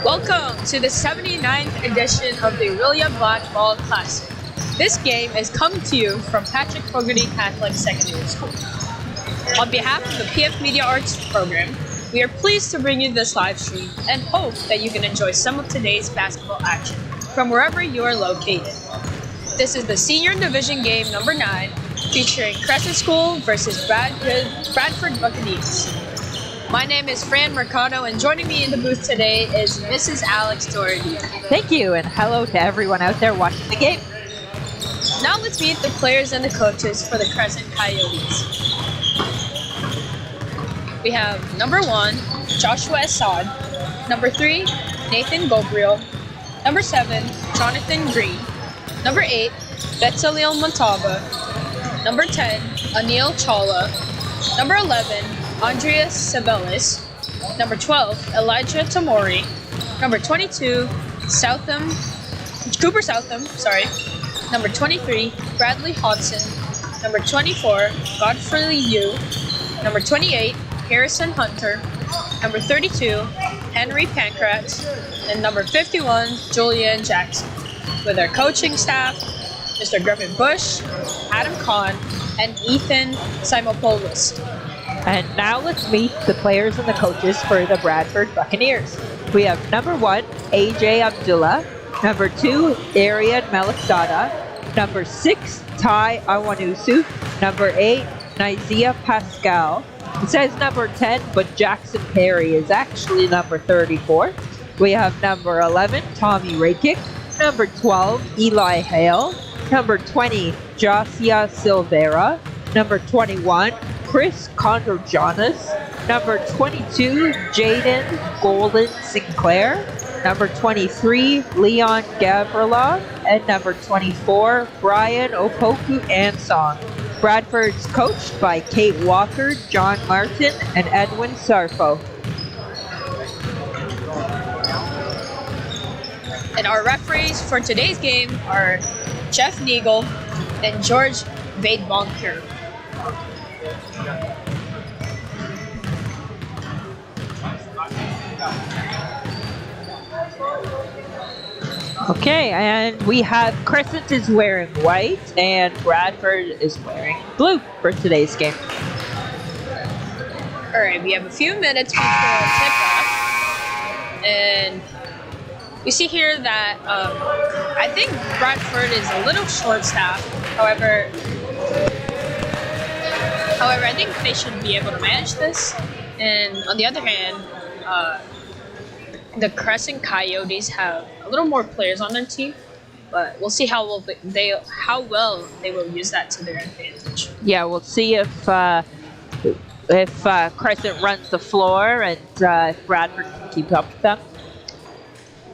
Welcome to the 79th edition of the William Blackball Classic. This game is coming to you from Patrick Fogarty Catholic Secondary School. On behalf of the PF Media Arts program, we are pleased to bring you this live stream and hope that you can enjoy some of today's basketball action from wherever you are located. This is the Senior Division game number 9, featuring Crescent School versus Bradford Buccaneers. My name is Fran Mercado, and joining me in the booth today is Mrs. Alex Doherty. Thank you, and hello to everyone out there watching the game. Now let's meet the players and the coaches for the Crescent Coyotes. We have number 1, Joshua Assad. Number 3, Nathan Gobriel. Number 7, Jonathan Green. Number 8, Betsalil Montaba. Number 10, Anil Chawla. Number 11, Andreas Sabelis. Number 12, Elijah Tamori. Number 22, Cooper Southam. Number 23, Bradley Hodson. Number 24, Godfrey Yu. Number 28, Harrison Hunter. Number 32, Henry Pankratz. And number 51, Julian Jackson. With our coaching staff, Mr. Griffin Bush, Adam Kahn, and Ethan Simopoulos. And now let's meet the players and the coaches for the Bradford Buccaneers. We have number 1, AJ Abdullah. Number 2, Ariad Melisada. Number 6, Ty Awanusu. Number 8, Nizia Pascal. It says number 10, but Jackson Perry is actually number 34. We have number 11, Tommy Rakic. Number 12, Eli Hale. Number 20, Josia Silvera. Number 21, Chris Condor-Jonas. Number 22, Jaden Golden Sinclair. Number 23, Leon Gavrila. And number 24, Brian Opoku Ansong. Bradford's coached by Kate Walker, John Martin, and Edwin Sarfo. And our referees for today's game are Jeff Neagle and George Vaidbonker. Okay, and we have Crescent is wearing white and Bradford is wearing blue for today's game. Alright, we have a few minutes before tip-off. And we see here that I think Bradford is a little short-staffed. However, I think they should be able to manage this. And on the other hand, the Crescent Coyotes have a little more players on their team, but we'll see how well they will use that to their advantage. Yeah, we'll see if Crescent runs the floor and if Bradford can keep up with them.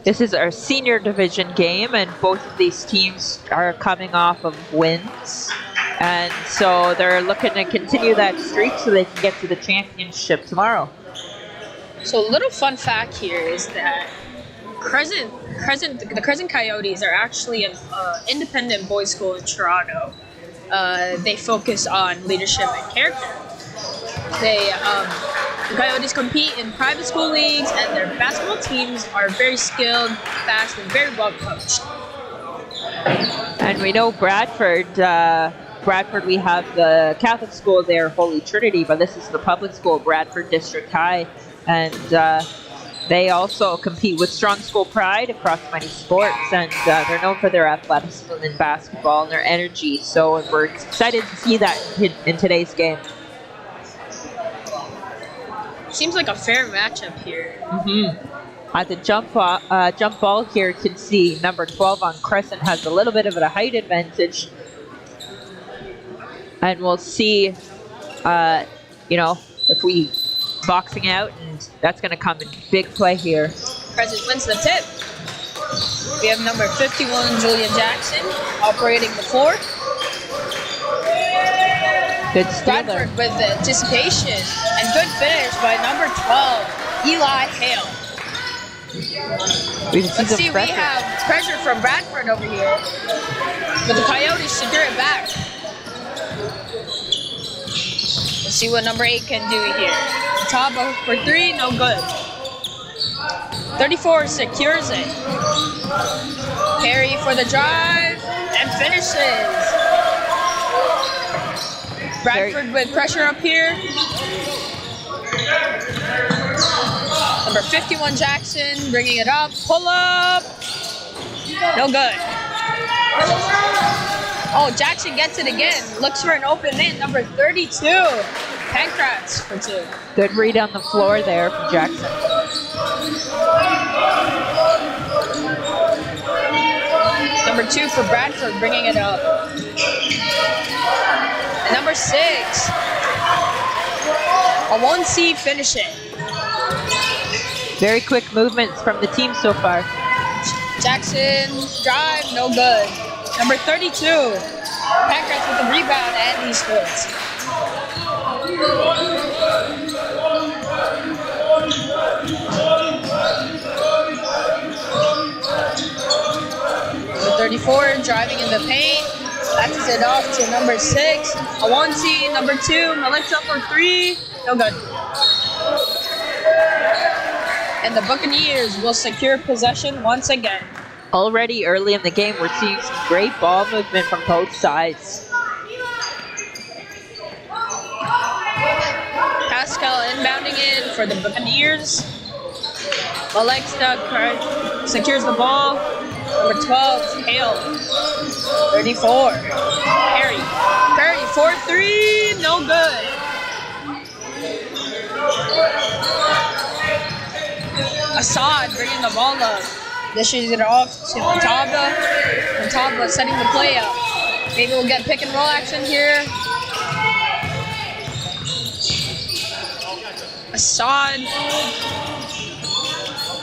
This is our senior division game, and both of these teams are coming off of wins. And so they're looking to continue that streak so they can get to the championship tomorrow. So a little fun fact here is that the Crescent Coyotes are actually an independent boys' school in Toronto. They focus on leadership and character. The Coyotes compete in private school leagues, and their basketball teams are very skilled, fast, and very well coached. And we know Bradford, we have the Catholic school there, Holy Trinity, but this is the public school, Bradford District High. And they also compete with strong school pride across many sports, and they're known for their athleticism in basketball and their energy. So we're excited to see that in today's game. Seems like a fair matchup here. Mm-hmm. At the jump ball here, you can see number 12 on Crescent has a little bit of a height advantage. And we'll see, if we boxing out, and that's going to come in big play here. Crescent wins the tip. We have number 51, Julian Jackson, operating the floor. Good steal there. Bradford with the anticipation, and good finish by number 12, Eli Hale. Let's see, we have pressure from Bradford over here, but the Coyotes secure it back. Let's see what number 8 can do here. Top for 3, no good. 34 secures it. Perry for the drive and finishes. Bradford with pressure up here. Number 51 Jackson bringing it up. Pull up. No good. Oh, Jackson gets it again. Looks for an open man. Number 32. Pancratz for 2. Good read on the floor there from Jackson. Number 2 for Bradford bringing it up. And number 6. A 1C finishing. Very quick movements from the team so far. Jackson drive, no good. Number 32. Pancratz with the rebound and he scores. Number 34 driving in the paint. Passes it off to number 6. A 1C, number 2. Melissa for 3. No good. And the Buccaneers will secure possession once again. Already early in the game, we're seeing some great ball movement from both sides. Pascal inbounding in for the Buccaneers. Alexa secures the ball. Number 12, Hale. 34. Perry. Perry, 4-3, no good. Assad bringing the ball up. Dishes it off to Montaba. Montaba setting the play up. Maybe we'll get pick and roll action here. Assad.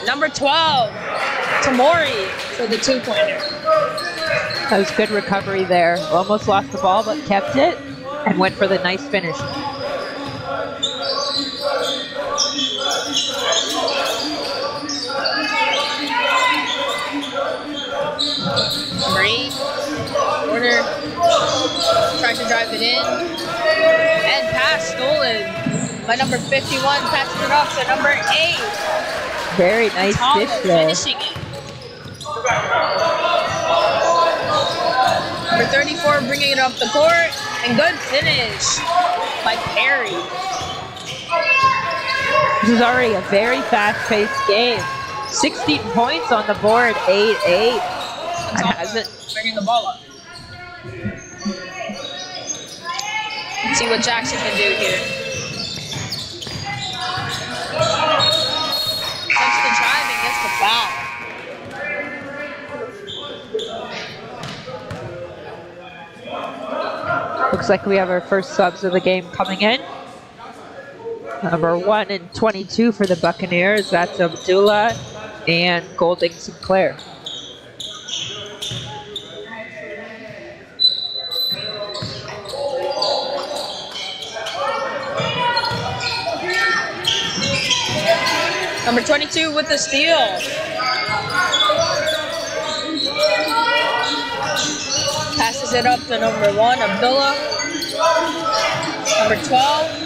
Number 12, Tamori for the 2-pointer. That was good recovery there. Almost lost the ball, but kept it and went for the nice finish. Number 8, Warner tries to drive it in. And pass stolen by number 51. Passes it off to number 8. Very nice Thomas dish there. finishing it. Number 34 bringing it up the court. And good finish by Perry. This is already a very fast-paced game. 16 points on the board, 8-8. And hasn't Bringing the ball up. Let's see what Jackson can do here. Touch the drive and gets the foul. Looks like we have our first subs of the game coming in. Number 1 and 22 for the Buccaneers. That's Abdullah and Golding Sinclair. Number 22 with the steal. Passes it up to number 1, Abdullah. Number 12.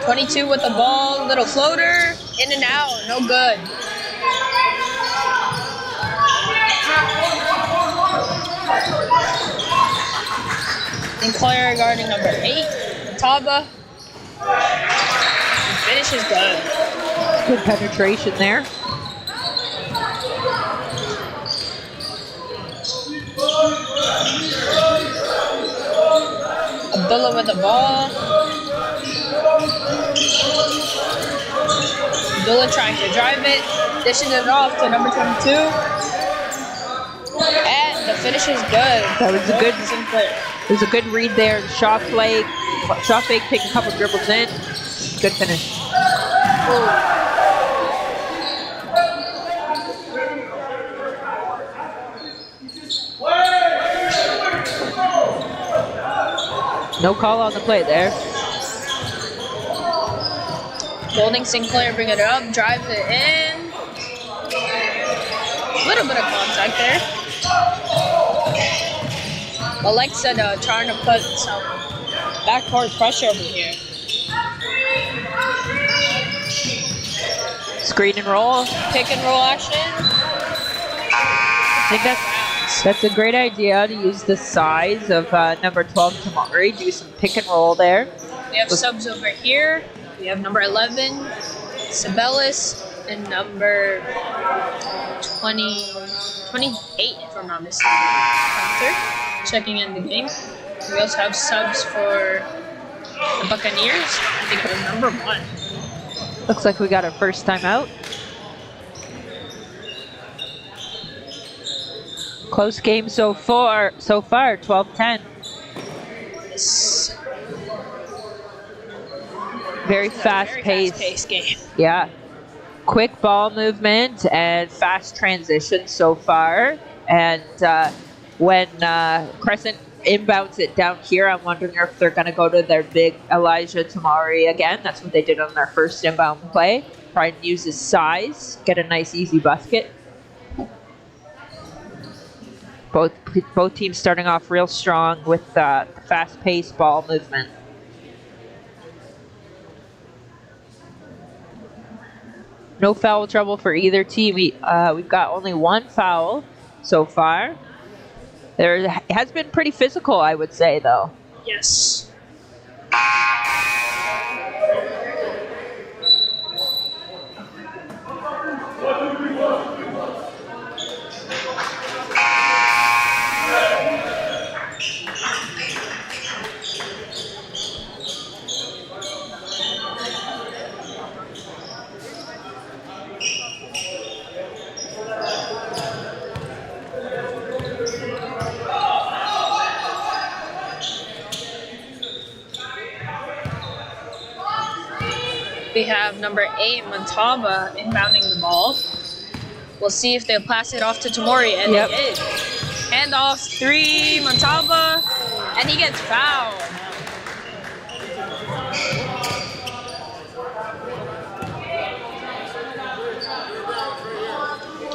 22 with the ball, little floater, in and out, no good. Sinclair guarding number 8, Taba. Finish is good. Good penetration there. Abdullah with the ball. Abdullah trying to drive it, dishing it off to number 22. And the finish is good. That was a good Sinclair. It was a good read there. Shot fake, take a couple dribbles in. Good finish. No call on the play there. Golding Sinclair bring it up, drives it in. A little bit of contact there. Alexa trying to put some backcourt pressure over here. Screen and roll. Pick and roll action. I think that's a great idea to use the size of number 12 Tamari. Do some pick and roll there. We have subs over here. We have number 11, C.S.S, and number 28, if I'm not mistaken. Hunter, checking in the game. We also have subs for the Buccaneers. I think it was number 1. Looks like we got our first time out. Close game so far, 12-10. Yes. Very fast-paced. Fast-paced game. Yeah. Quick ball movement and fast transition so far. And when Crescent inbounds it down here, I'm wondering if they're going to go to their big Elijah Tamari again. That's what they did on their first inbound play. Try and use his size, get a nice easy basket. Both teams starting off real strong with fast-paced ball movement. No foul trouble for either team. We've got only one foul so far. It has been pretty physical, I would say, though. Yes. We have number 8, Montaba, inbounding the ball. We'll see if they'll pass it off to Tamori, and they did. Hand off 3, Montaba, and he gets fouled.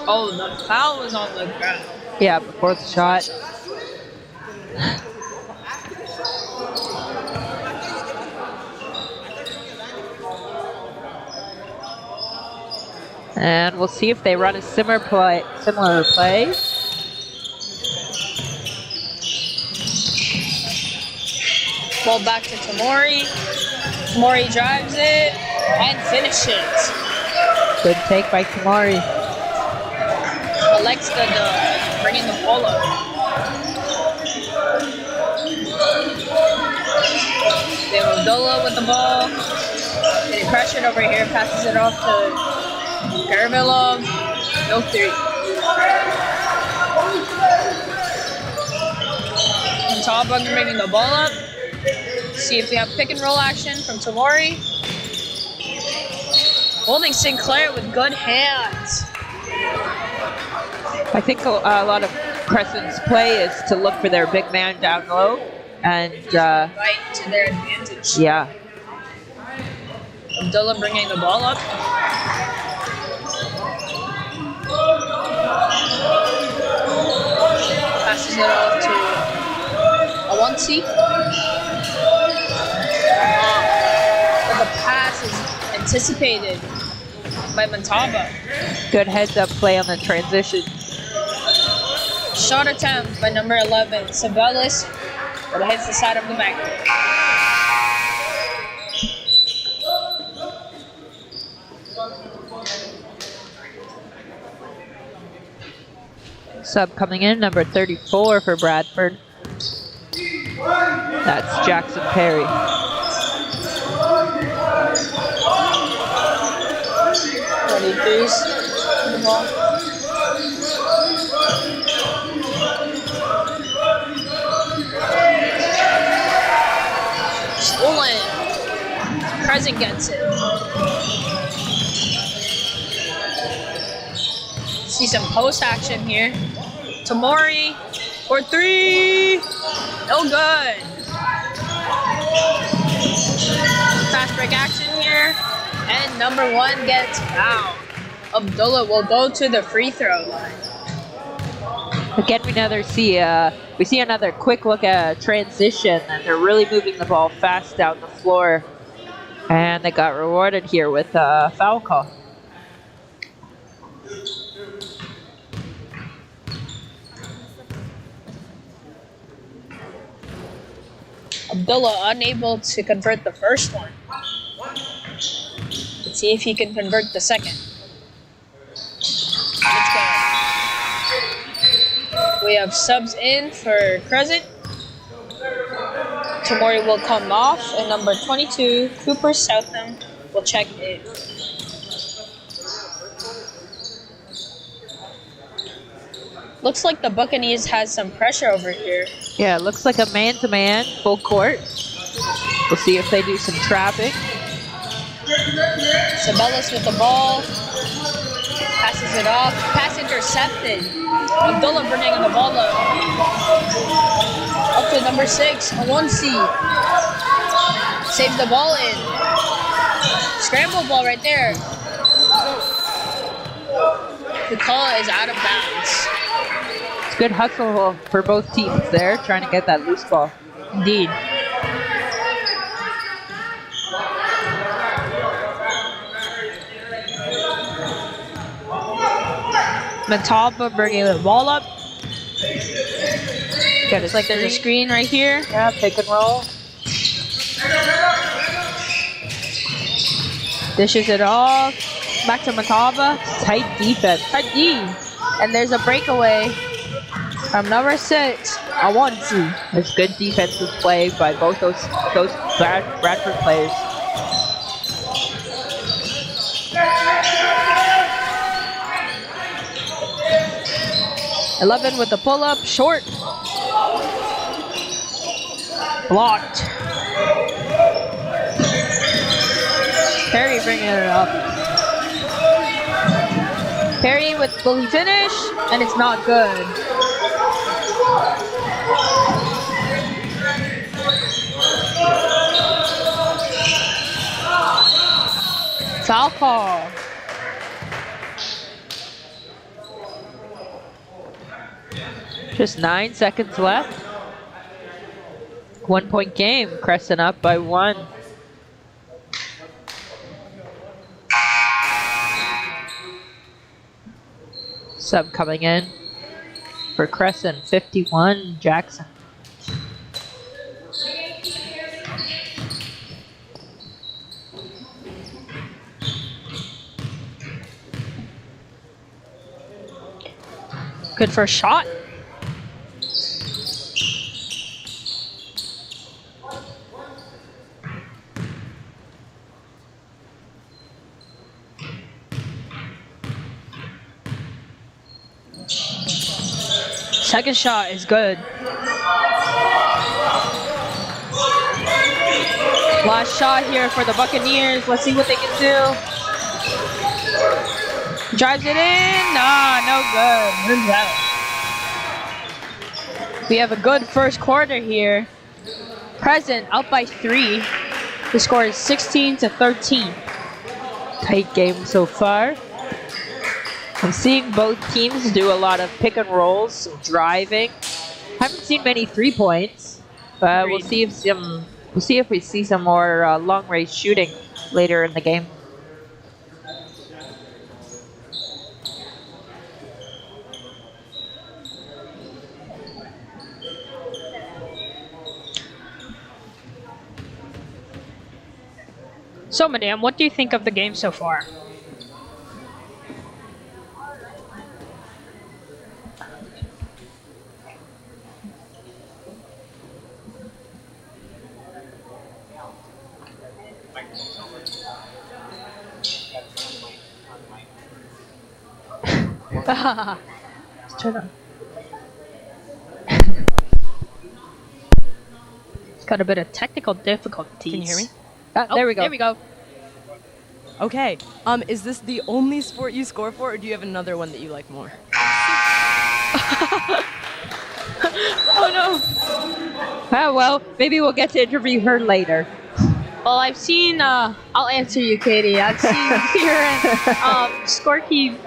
Oh, the foul was on the ground. Yeah, before the shot. And we'll see if they run a similar play. Ball back to Tamori. Tamori drives it and finishes. Good take by Tamori. Alexa bringing the ball up. They have Abdullah with the ball. Getting pressured over here. Passes it off to Garavilov. No 3. Montaba bringing the ball up. See if we have pick and roll action from Tamori. Holding Sinclair with good hands. I think a lot of Crescent's play is to look for their big man down low. And right to their advantage. Yeah. Abdullah bringing the ball up. Passes it off to Awansi. But the pass is anticipated by Montaba. Good heads-up play on the transition. Shot attempt by number 11, C.S.S, but it hits the side of the back. Sub coming in, number 34 for Bradford. That's Jackson Perry. The ball. Stolen. Crescent gets it. See some post action here. Tamori for 3. No good. Fast break action here. And number 1 gets fouled. Abdullah will go to the free throw line. Again, we see another quick look at transition, and they're really moving the ball fast down the floor. And they got rewarded here with a foul call. Abdullah unable to convert the first one. Let's see if he can convert the second. Let's go. We have subs in for Crescent. Tamori will come off, and number 22, Cooper Southam, will check in. Looks like the Buccaneers has some pressure over here. Yeah, it looks like a man-to-man, full court. We'll see if they do some trapping. Sabellas with the ball. Passes it off. Pass intercepted. Abdullah bringing the ball up. Up to number 6, Alonsi. Saves the ball in. Scramble ball right there. The call is out of bounds. It's good hustle for both teams there, trying to get that loose ball. Indeed. Mataba bringing the ball up. It's like there's a screen right here. Yeah, pick and roll. Dishes it off. Back to Mataba. Tight defense. Tight D. And there's a breakaway from number 6, Awansi. There's good defensive play by both those Bradford players. Eleven with the pull-up, short. Blocked. Perry bringing it up. Perry will he finish? And it's not good. Foul call. Just 9 seconds left. 1 point game. Crescent up by 1. Sub coming in for Crescent, 51, Jackson. Good first shot. Second shot is good. Last shot here for the Buccaneers. Let's see what they can do. Drives it in. Nah, no good. Rims out. We have a good first quarter here. Crescent out by 3. The score is 16-13. Tight game so far. I'm seeing both teams do a lot of pick and rolls, driving. Haven't seen many 3 points, but we'll see if we see some more long range shooting later in the game. So, Madame, what do you think of the game so far? Turn on. It's got a bit of technical difficulties. Can you hear me? There we go. There we go. Okay. Is this the only sport you score for, or do you have another one that you like more? Oh no. Ah, well, maybe we'll get to interview her later. Well, I've seen. I'll answer you, Katie. I've seen Kieran scorekeep.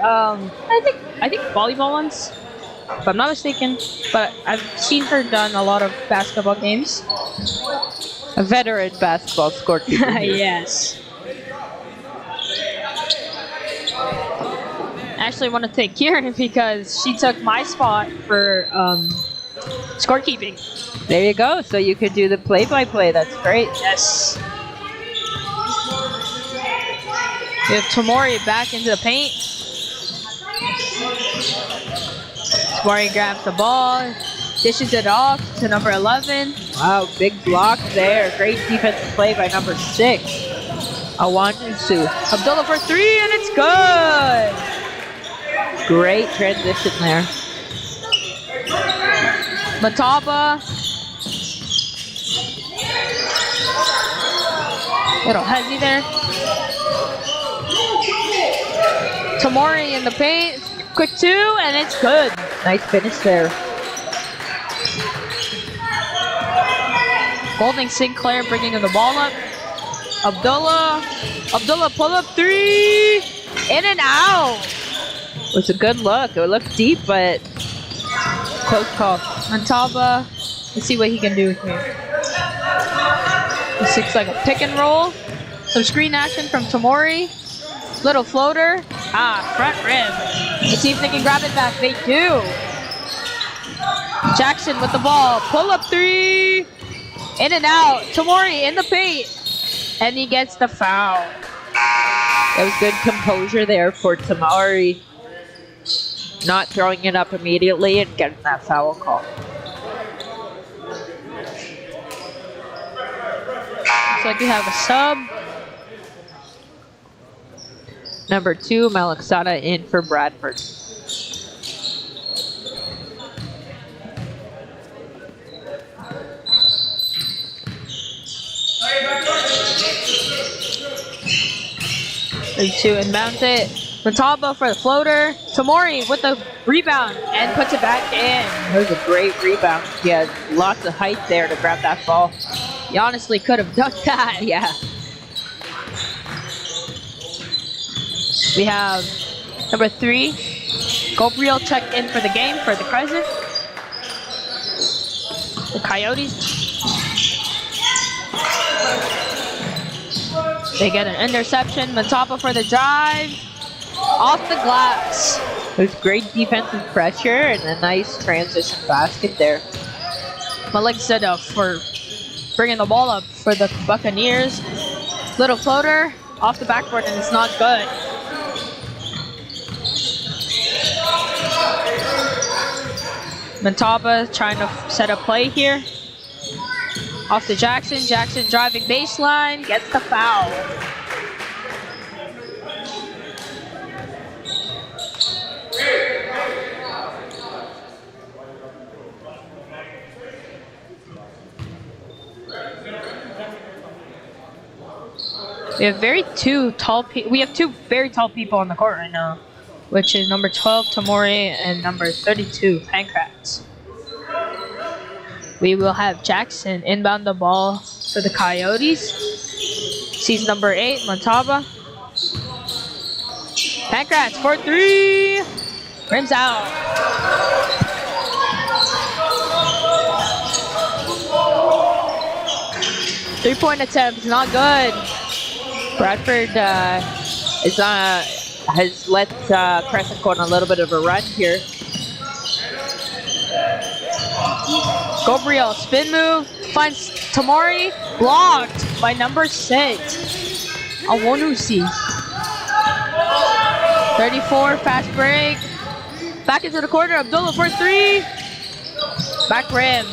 I think volleyball once, if I'm not mistaken. But I've seen her done a lot of basketball games. A veteran basketball scorekeeper. Yes. I actually want to thank Kieran because she took my spot for scorekeeping. There you go. So you could do the play-by-play. That's great. Yes. We have Tomori back into the paint. Tomori grabs the ball, dishes it off to number 11. Wow, big block there. Great defensive play by number 6. Awansu. Abdullah for 3, and it's good. Great transition there. Mataba. Little hezzy there. Tomori in the paint. Quick 2, and it's good. Nice finish there. Golding Sinclair bringing the ball up. Abdullah pull up 3. In and out. It was a good look. It looked deep, but close call. Mataba. Let's see what he can do here. This looks like a pick and roll. Some screen action from Tomori. Little floater. Front rim. Let's see if they can grab it back. They do. Jackson with the ball. Pull up 3. In and out. Tomori in the paint. And he gets the foul. It was good composure there for Tomori. Not throwing it up immediately and getting that foul call. Looks like we have a sub. Number 2, Malaxada in for Bradford. There's 2 inbounds it. Mataba for the floater. Tomori with the rebound and puts it back in. That was a great rebound. He had lots of height there to grab that ball. He honestly could have done that. Yeah. We have number 3, Gabriel checked in for the game for the Crescent. The Coyotes. They get an interception. Matapa for the drive. Off the glass. It was great defensive pressure and a nice transition basket there. Malik Zeda for bringing the ball up for the Buccaneers. Little floater off the backboard, and it's not good. Mataba trying to set a play here. Off to Jackson. Jackson driving baseline. Gets the foul. We have two very tall people on the court right now, which is number 12 Tomori and number 32 Pancrats. We will have Jackson inbound the ball for the Coyotes. Sees number 8 Mataba. Pancrats for 3. Rims out. Three-point attempt, not good. Bradford has let Crescent go on a little bit of a run here. Gabriel, spin move, finds Tomori, blocked by number 6. Awonusi. 34, fast break. Back into the corner, Abdullah for 3. Back rim.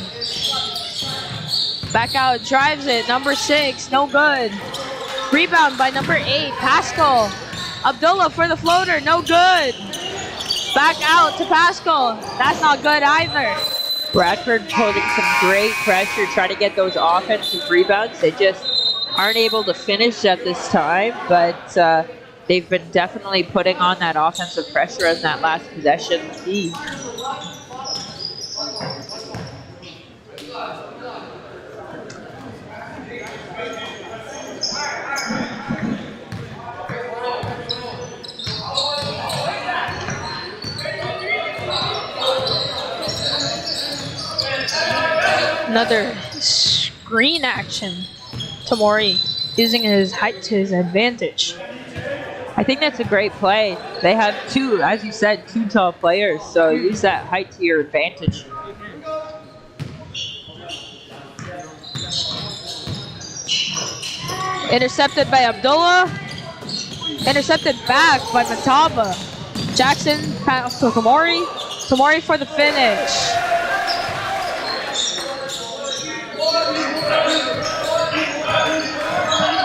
Back out, drives it, number 6, no good. Rebound by number 8, Pascal. Abdullah for the floater, no good. Back out to Pascal, that's not good either. Bradford putting some great pressure, trying to get those offensive rebounds. They just aren't able to finish at this time, but they've been definitely putting on that offensive pressure in that last possession lead. Another screen action. Tomori using his height to his advantage. I think that's a great play. They have two, as you said, two tall players, so use that height to your advantage. Intercepted by Abdullah. Intercepted back by Mataba. Jackson pass to Tomori. Tomori for the finish.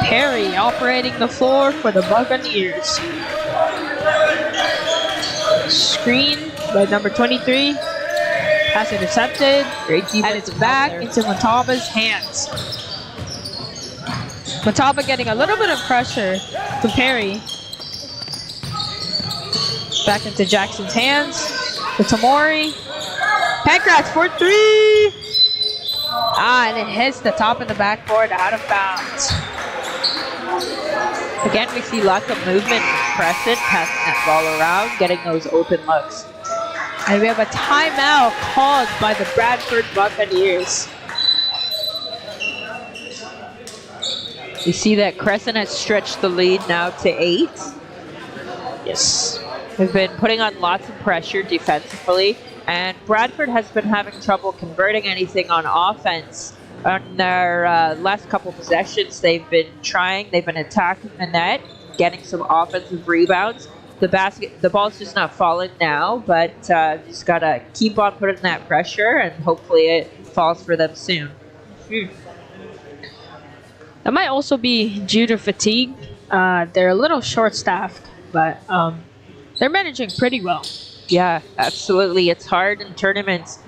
Perry operating the floor for the Buccaneers. Screen by number 23. Pass intercepted. Great defense. And it's back into Mataba's hands. Mataba getting a little bit of pressure to Perry. Back into Jackson's hands. To Tomori. Pancratz for 3. And it hits the top of the backboard out of bounds. Again, we see lots of movement. Crescent passing that ball around, getting those open looks. And we have a timeout called by the Bradford Buccaneers. We see that Crescent has stretched the lead now to 8. Yes. They've been putting on lots of pressure defensively, and Bradford has been having trouble converting anything on offense. On their last couple possessions, they've been attacking the net, getting some offensive rebounds. The ball's just not falling now, but just gotta keep on putting that pressure, and hopefully it falls for them soon. That might also be due to fatigue. They're a little short-staffed, but they're managing pretty well. Yeah, absolutely. It's hard in tournaments.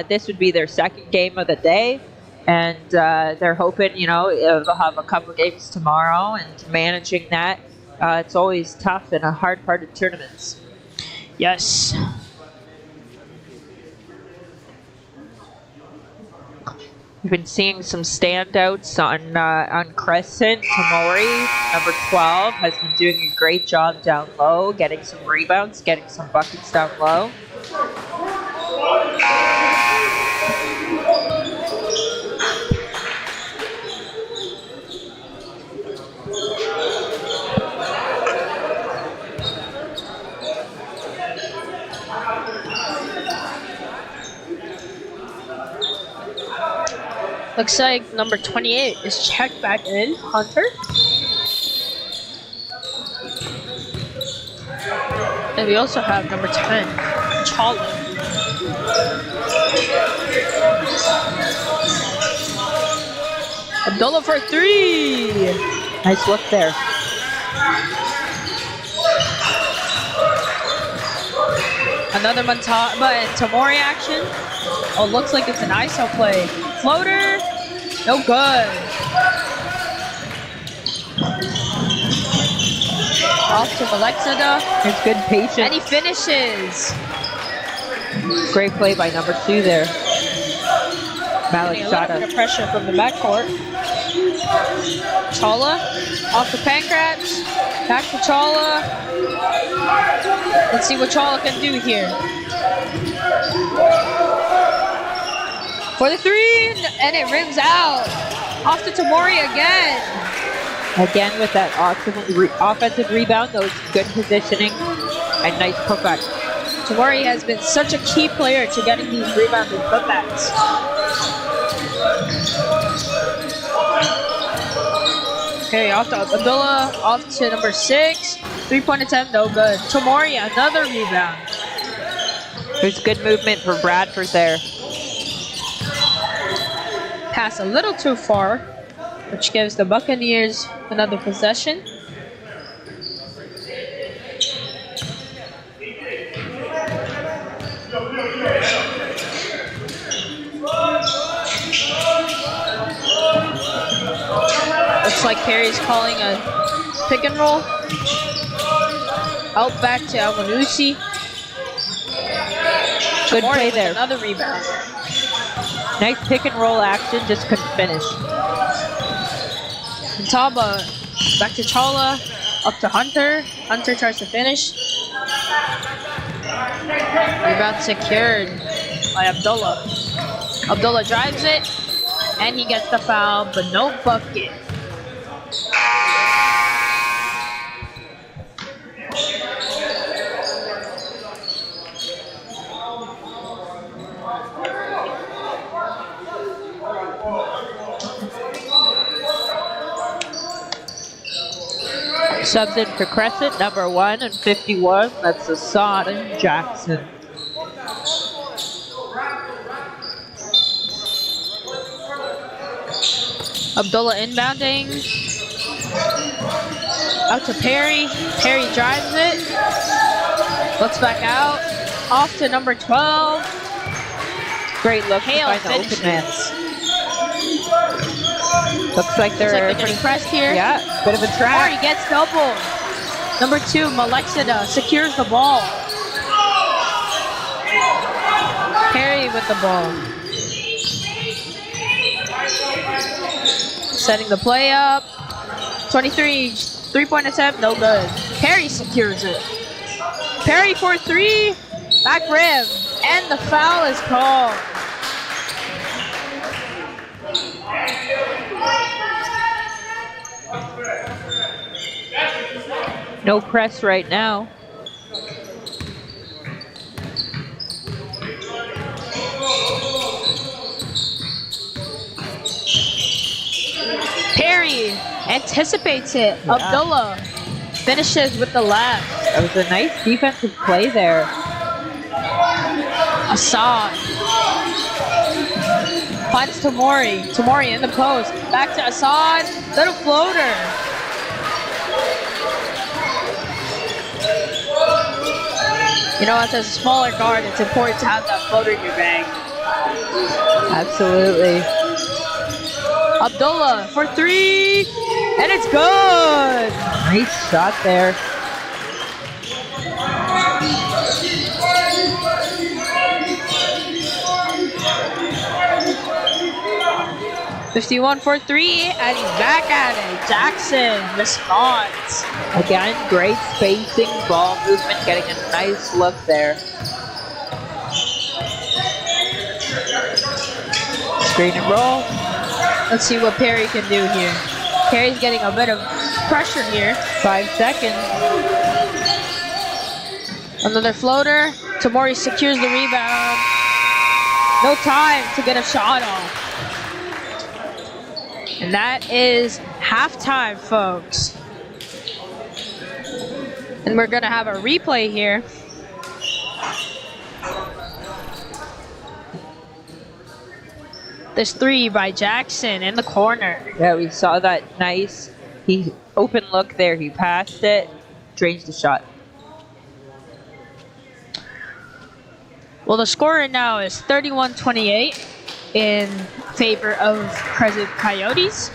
This would be their second game of the day, and they're hoping, they'll have a couple games tomorrow, and managing that, it's always tough and a hard part of tournaments. Yes. We've been seeing some standouts on Crescent. Tomori, number 12, has been doing a great job down low, getting some rebounds, getting some buckets down low. Looks like number 28 is checked back in, Hunter. And we also have number 10, Chala. Abdullah for 3. Nice look there. Another Mataba and Tomori action. Oh, looks like it's an ISO play. Floater, no good. Off to Alexada. It's good patience. And he finishes. Great play by number 2 there. Getting a little bit of pressure from the backcourt. Chala, off to Pancratz. Back to Chala. Let's see what Chala can do here. For the 3, and it rims out. Off to Tomori again. Again with that offensive rebound, those good positioning, and nice putback. Tomori has been such a key player to getting these rebounds and putbacks. Okay, off to Abdullah, off to number 6. 3-point attempt, no good. Tomori, another rebound. There's good movement for Bradford there. Pass a little too far, which gives the Buccaneers another possession. Looks like Perry's calling a pick and roll. Out back to Almanusi. Good play there. Another rebound. Nice pick and roll action, just couldn't finish. Mataba back to Chala, up to Hunter. Hunter tries to finish. Rebound secured by Abdullah. Abdullah drives it, and he gets the foul, but no bucket. Subs in for Crescent, number 1 and 51. That's Assad and Jackson. Abdullah inbounding. Out to Perry. Perry drives it. Looks back out. Off to number 12. Great look Hale to find the open man. finishes. Looks like they're getting pressed here. Yeah, bit of a trap. Perry gets doubled. Number 2, Malexida secures the ball. Perry with the ball. Setting the play up. 23, 3-point attempt, no good. Perry secures it. Perry for 3, back rim, and the foul is called. No press right now. Perry anticipates it. Yeah. Abdullah finishes with the left. That was a nice defensive play there. Assad finds Tamori. Tamori in the post. Back to Assad. Little floater. You know, as a smaller guard, it's important to have that floater in your bag. Absolutely. Abdullah for 3, and it's good. Nice shot there. $51 for 3, and he's back at it. Jackson responds. Again, great spacing, ball movement, getting a nice look there. Screen and roll. Let's see what Perry can do here. Perry's getting a bit of pressure here. 5 seconds. Another floater. Tamori secures the rebound. No time to get a shot off. And that is halftime, folks. And we're gonna have a replay here. This 3 by Jackson in the corner. Yeah, we saw that nice open look there. He passed it, drains the shot. Well, the score now is 31-28 in favor of Crescent Coyotes.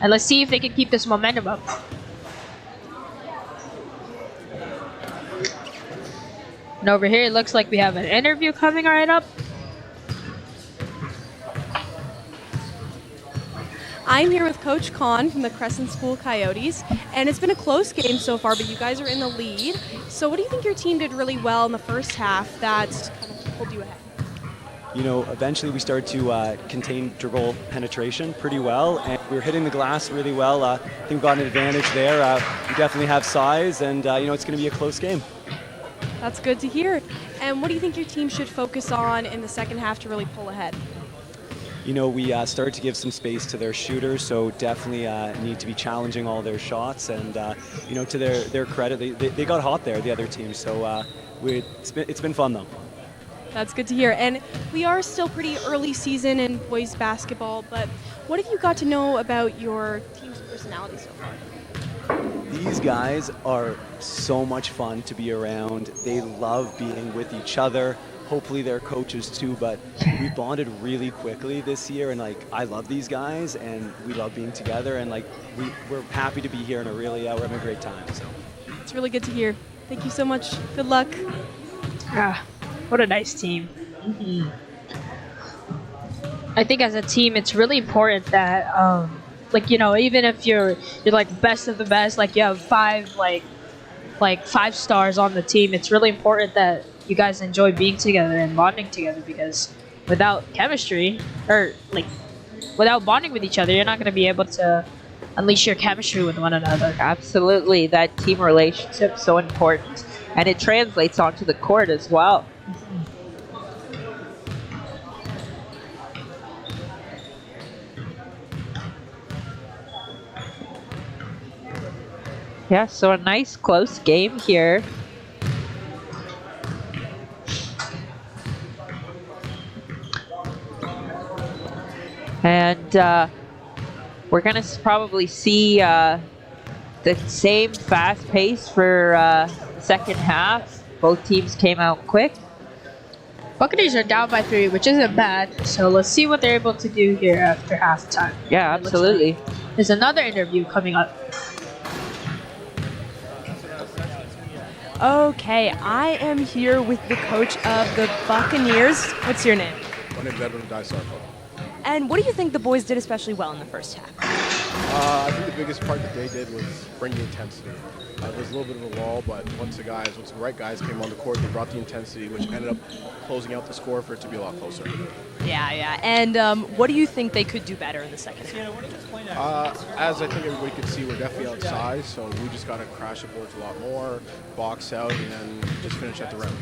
And let's see if they can keep this momentum up. And over here, it looks like we have an interview coming right up. I'm here with Coach Kahn from the Crescent School Coyotes, and it's been a close game so far, but you guys are in the lead. So what do you think your team did really well in the first half that kind of pulled you ahead? You know, eventually we started to contain dribble penetration pretty well, and we were hitting the glass really well. I think we got an advantage there. We definitely have size, and you know, it's going to be a close game. That's good to hear. And what do you think your team should focus on in the second half to really pull ahead? You know, we started to give some space to their shooters, so definitely need to be challenging all their shots. And you know, to their credit, they got hot there, the other team. So it's been fun though. That's good to hear. And we are still pretty early season in boys basketball, but what have you got to know about your team's personality so far? These guys are so much fun to be around. They love being with each other. Hopefully their coaches too, but we bonded really quickly this year, and like I love these guys and we love being together, and like we're happy to be here, and we're having a great time. So it's really good to hear. Thank you so much. Good luck. What a nice team. Mm-hmm. I think as a team, it's really important that like, you know, even if you're like best of the best, like you have five stars on the team, it's really important that you guys enjoy being together and bonding together, because without chemistry, or like without bonding with each other, you're not going to be able to unleash your chemistry with one another. Absolutely, that team relationship is so important, and it translates onto the court as well. Yeah, so a nice close game here. And we're going to probably see the same fast pace for the second half. Both teams came out quick. Buccaneers are down by 3, which isn't bad. So let's see what they're able to do here after halftime. Yeah, It looks absolutely. like there's another interview coming up. Okay, I am here with the coach of the Buccaneers. What's your name? My name's Edwin Dysarko. And what do you think the boys did especially well in the first half? I think the biggest part that they did was bring the intensity. There was a little bit of a lull, but once the right guys came on the court, they brought the intensity, which ended up closing out the score for it to be a lot closer. Yeah. And what do you think they could do better in the second half? As I think everybody could see, we're definitely outsized, so we just got to crash the boards a lot more, box out, and then just finish at the rim.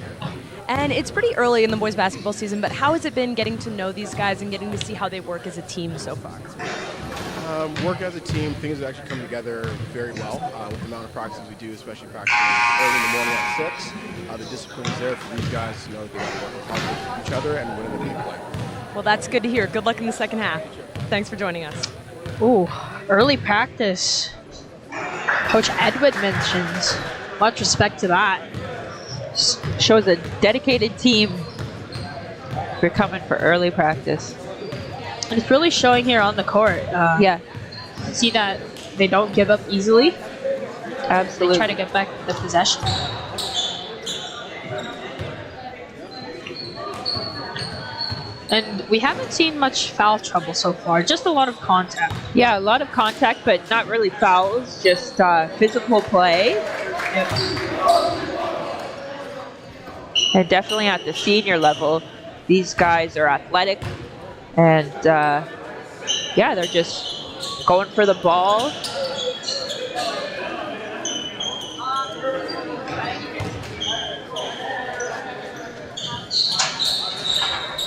And it's pretty early in the boys basketball season, but how has it been getting to know these guys and getting to see how they work as a team so far? Work as a team, things have actually come together very well with the amount of practices we do, especially practicing early in the morning at 6. The discipline is there for these guys to know that they got to work hard with each other and win the game play. Well, that's good to hear. Good luck in the second half. Thanks for joining us. Ooh, early practice. Coach Edwin mentions. Much respect to that. Shows a dedicated team. We're coming for early practice. And it's really showing here on the court. Yeah, See that they don't give up easily. absolutely. They try to get back the possession. And we haven't seen much foul trouble so far, just a lot of contact. Yeah, a lot of contact, but not really fouls, just physical play. And definitely at the senior level, these guys are athletic. And yeah, they're just going for the ball.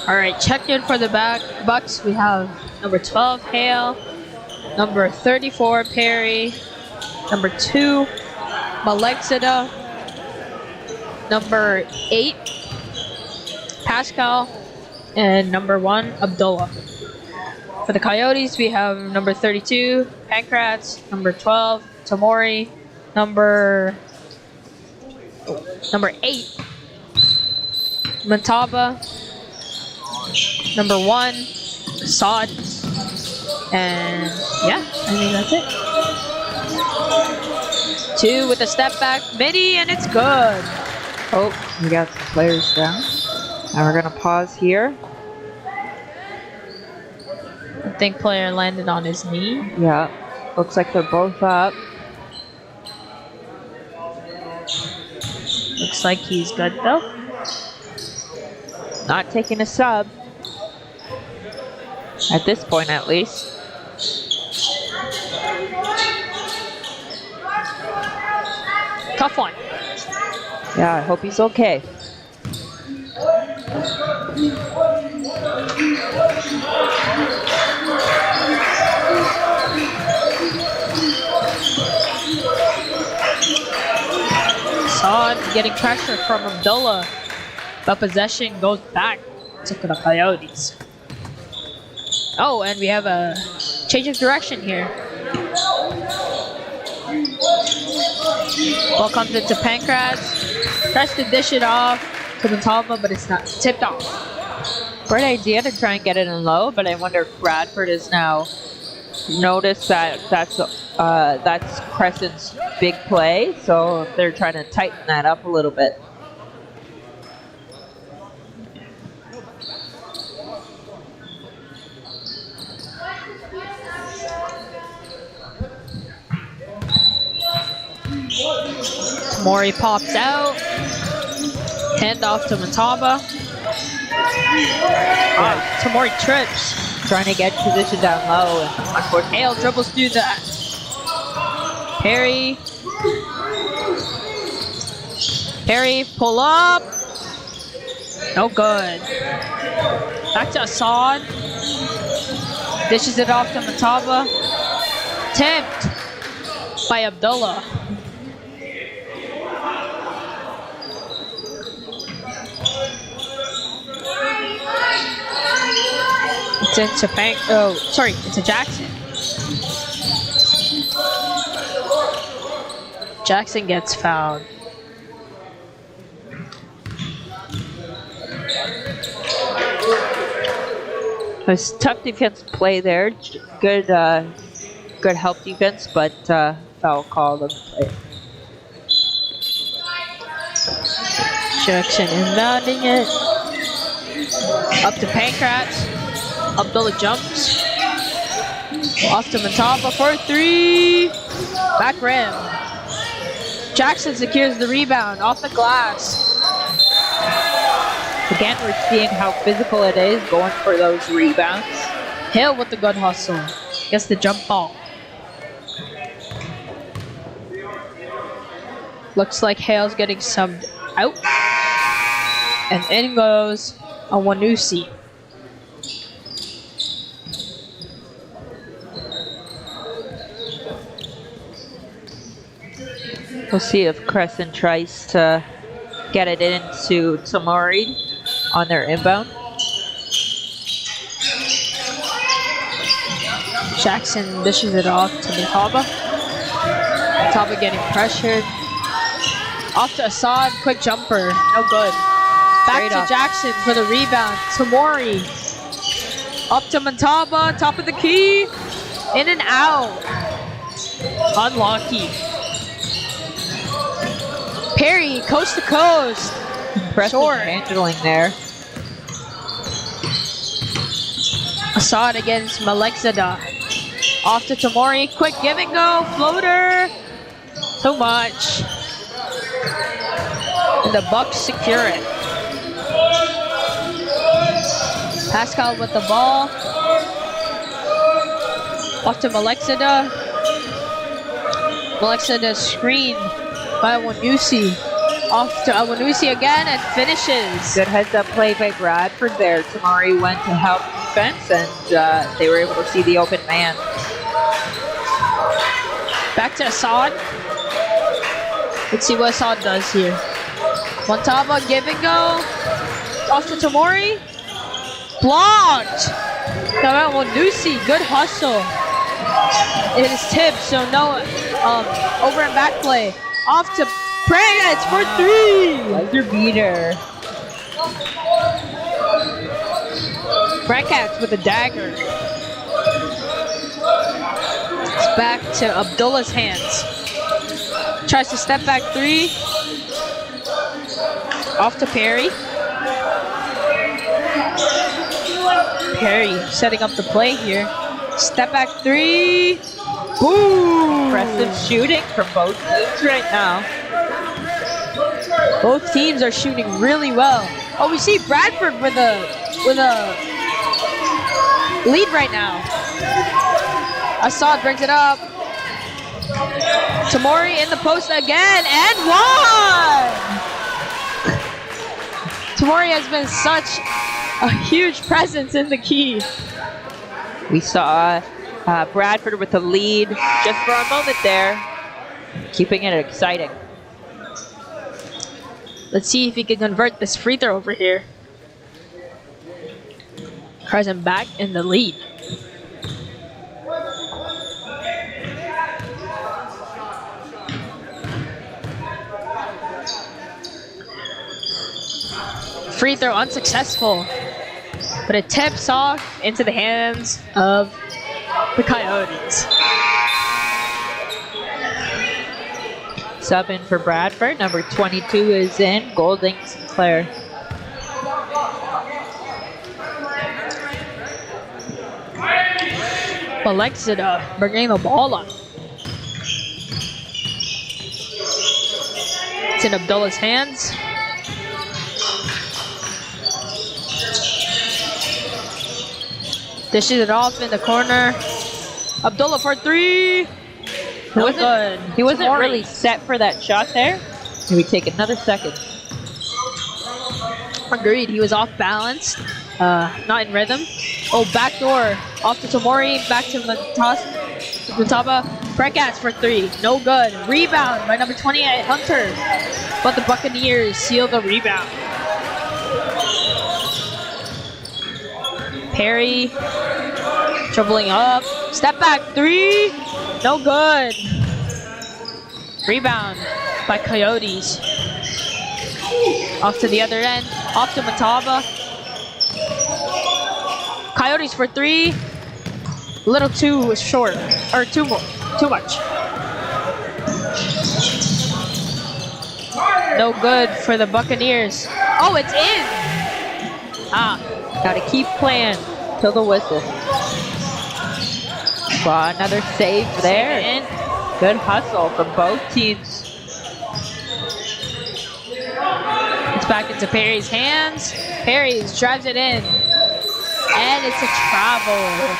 All right, checked in for the Bucks. We have number 12, Hale, number 34, Perry, number 2, Malexida, number 8, Pascal, and number 1, Abdullah. For the Coyotes, we have number 32, Pancrats, number 12, Tamori, number 8, Mataba, number 1, Sod, and yeah, I think that's it. 2 with a step back, midi, and it's good. Oh, we got some players down. Now we're gonna pause here. I think player landed on his knee. Yeah, looks like they're both up. Looks like he's good though. Not taking a sub. At this point, at least. Tough one. Yeah, I hope he's okay. Sod getting pressure from Abdullah. But possession goes back to the Coyotes. Oh, and we have a change of direction here. Ball comes into Pancrats. Tries to dish it off to Matama, but it's not tipped off. Great idea to try and get it in low, but I wonder if Bradford has now noticed that that's Crescent's big play, so they're trying to tighten that up a little bit. Mori pops out. Hand off to Mataba. Tamori trips. Trying to get position down low. And unfortunately, Hale dribbles through that. Perry. Perry, pull up. No good. Back to Assad. Dishes it off to Mataba. Tipped by Abdullah. It's a Bank. Oh, sorry, it's a Jackson. Jackson gets fouled. It was tough defensive play there. Good, good help defense, but foul call on the play. Jackson inbounding it. Up to Pancrats. Abdullah jumps. Off to Mataba for 3. Back rim. Jackson secures the rebound off the glass. Again, we're seeing how physical it is going for those rebounds. Hill with the good hustle. Gets the jump ball. Looks like Hale's getting subbed out. And in goes Awanusi. We'll see if Crescent tries to get it into Tamari on their inbound. Jackson dishes it off to Mataba. Mataba getting pressured. Off to Assad, quick jumper, no good. Back Straight to up. Jackson for the rebound. Tamori. Up to Mataba, top of the key. In and out. Unlucky. Perry, coast to coast. Impressive Short. handling there. Assad against Malekzada. Off to Tamori, quick give and go, floater. Too much. And the Bucks secure it. Pascal with the ball. Off to Malekzada. Malekzada screen by Awanusi. Off to Awanusi again and finishes. Good heads-up play by Bradford there. Tamari went to help defense, and they were able to see the open man. Back to Assad. Let's see what Assad does here. Montaba, give and go. Off to Tamori. Blocked. Now Awanusi, good hustle. It is tipped, so no over and back play. Off to Pragats for 3. Buzzer beater. Pragats with a dagger. It's back to Abdullah's hands. Tries to step back 3. Off to Perry. Perry setting up the play here. Step back 3. Boom! Impressive shooting from both teams right now. Both teams are shooting really well. Oh, we see Bradford with a lead right now. Assad brings it up. Tamori in the post again and 1! Tamori has been such a huge presence in the key. We saw Bradford with the lead just for a moment there, keeping it exciting. Let's see if he can convert this free throw over here. Crescent back in the lead. Free throw unsuccessful, but it tips off into the hands of the Coyotes. Sub in for Bradford. Number 22 is in. Golding Sinclair. Alexida bringing the ball up. It's in Abdullah's hands. Dishes it off in the corner. Abdullah for 3. No good. He wasn't Tamori. really set for that shot there. Maybe take another second. Agreed. He was off balance. Not in rhythm. Oh, backdoor. Off to Tamori. Back to Mataba. Prekats for 3. No good. Rebound by number 28, Hunter. But the Buccaneers seal the rebound. Perry dribbling up. Step back three. No good. Rebound by Coyotes. Off to the other end. Off to Mataba. Coyotes for three. A little too short. Or too much. No good for the Buccaneers. Oh, it's in. Gotta keep playing till the whistle. Well, another save there. Good hustle from both teams. It's back into Perry's hands. Perry drives it in. And it's a travel.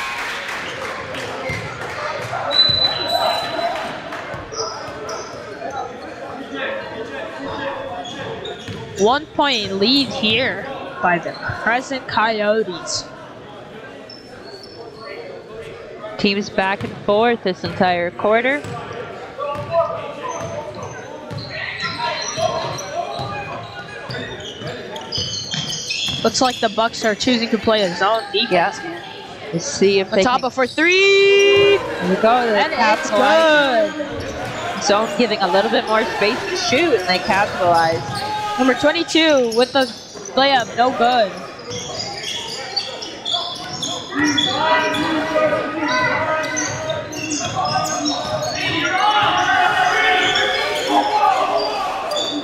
One-point lead here by the Crescent Coyotes. Teams back and forth this entire quarter. Looks like the Bucks are choosing to play a zone defense. Yeah. Let's see if they can. Mataba for three. There we go. And it's good. Zone giving a little bit more space to shoot, and they capitalize. Number 22 with the layup, no good.